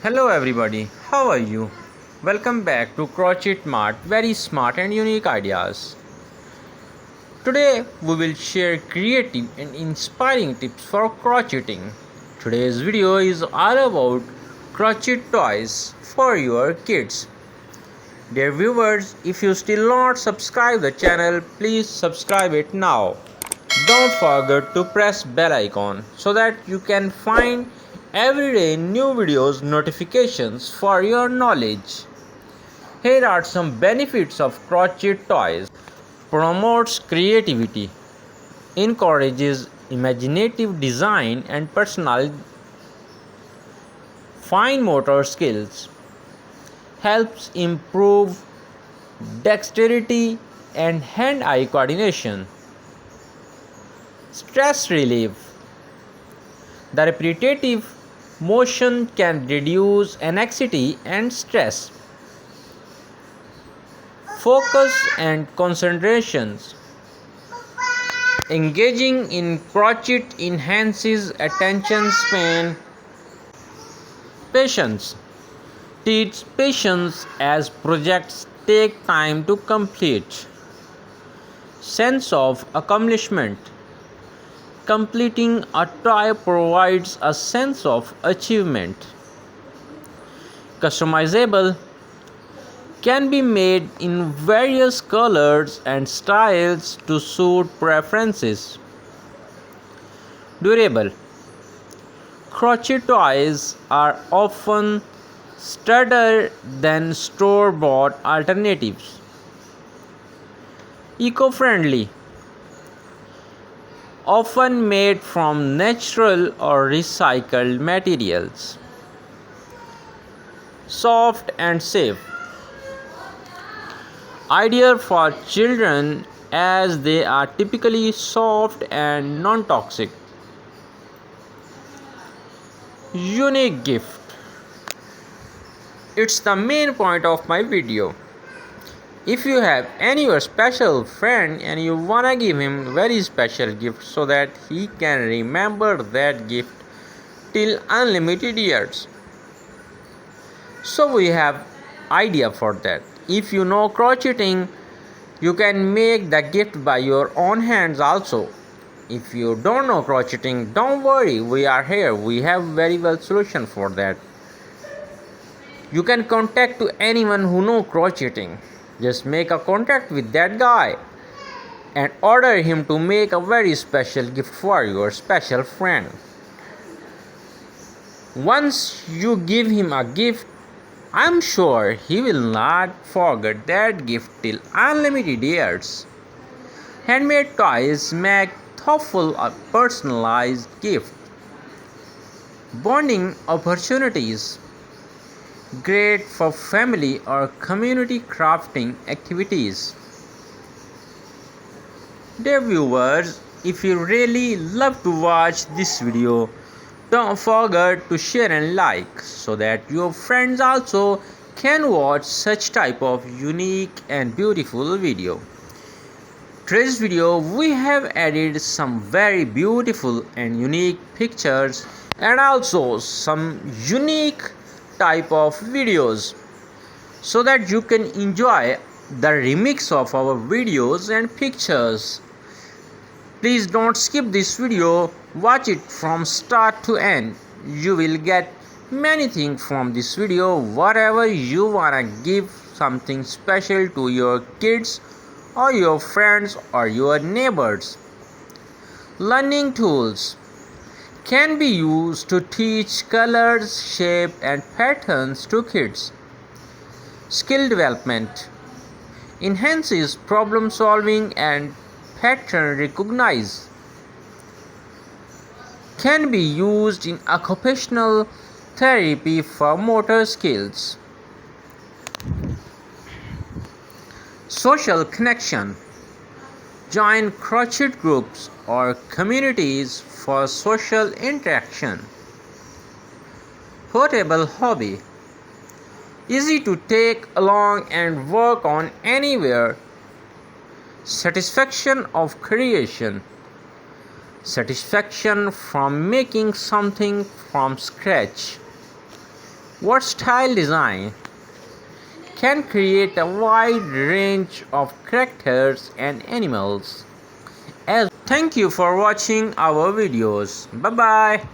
Hello everybody, how are you? Welcome back to Crochet Mart, very smart and unique ideas. Today we will share creative and inspiring tips for crocheting. Today's video is all about crochet toys for your kids. Dear viewers, if you still not subscribe the channel, please subscribe it now. Don't forget to press bell icon so that you can find everyday new videos notifications for your knowledge. Here are some benefits of crochet toys. Promotes creativity, encourages imaginative design and personal fine motor skills, helps improve dexterity and hand-eye coordination. Stress relief. The repetitive motion can reduce anxiety and stress. Focus and concentration. Engaging in crochet enhances attention span. Patience. Teach patience as projects take time to complete. Sense of accomplishment. Completing a toy provides a sense of achievement. Customizable. Can be made in various colors and styles to suit preferences. Durable. Crochet toys are often sturdier than store-bought alternatives. Eco-friendly. Often made from natural or recycled materials. Soft and safe. Ideal for children as they are typically soft and non-toxic. Unique gift. It's the main point of my video. If you have any your special friend and you wanna give him very special gift so that he can remember that gift till unlimited years, so we have idea for that. If you know crocheting, you can make the gift by your own hands also. If you don't know crocheting, don't worry, we are here. We have very well solution for that. You can contact to anyone who know crocheting. Just make a contact with that guy and order him to make a very special gift for your special friend. Once you give him a gift, I'm sure he will not forget that gift till unlimited years. Handmade toys make thoughtful a personalized gift. Bonding opportunities. Great for family or community crafting activities. Dear viewers, if you really love to watch this video, don't forget to share and like so that your friends also can watch such type of unique and beautiful video. Today's video we have added some very beautiful and unique pictures and also some unique type of videos so that you can enjoy the remix of our videos and pictures. Please don't skip this video, watch it from start to end. You will get many things from this video, whatever you wanna give something special to your kids or your friends or your neighbors. Learning tools can be used to teach colors, shape and patterns to kids. Skill development enhances problem solving and pattern recognition. Can be used in occupational therapy for motor skills. Social connection. Join crochet groups or communities for social interaction. Portable hobby. Easy to take along and work on anywhere. Satisfaction of creation. Satisfaction from making something from scratch. Versatile design can create a wide range of characters and animals. As thank you for watching our videos. Bye bye.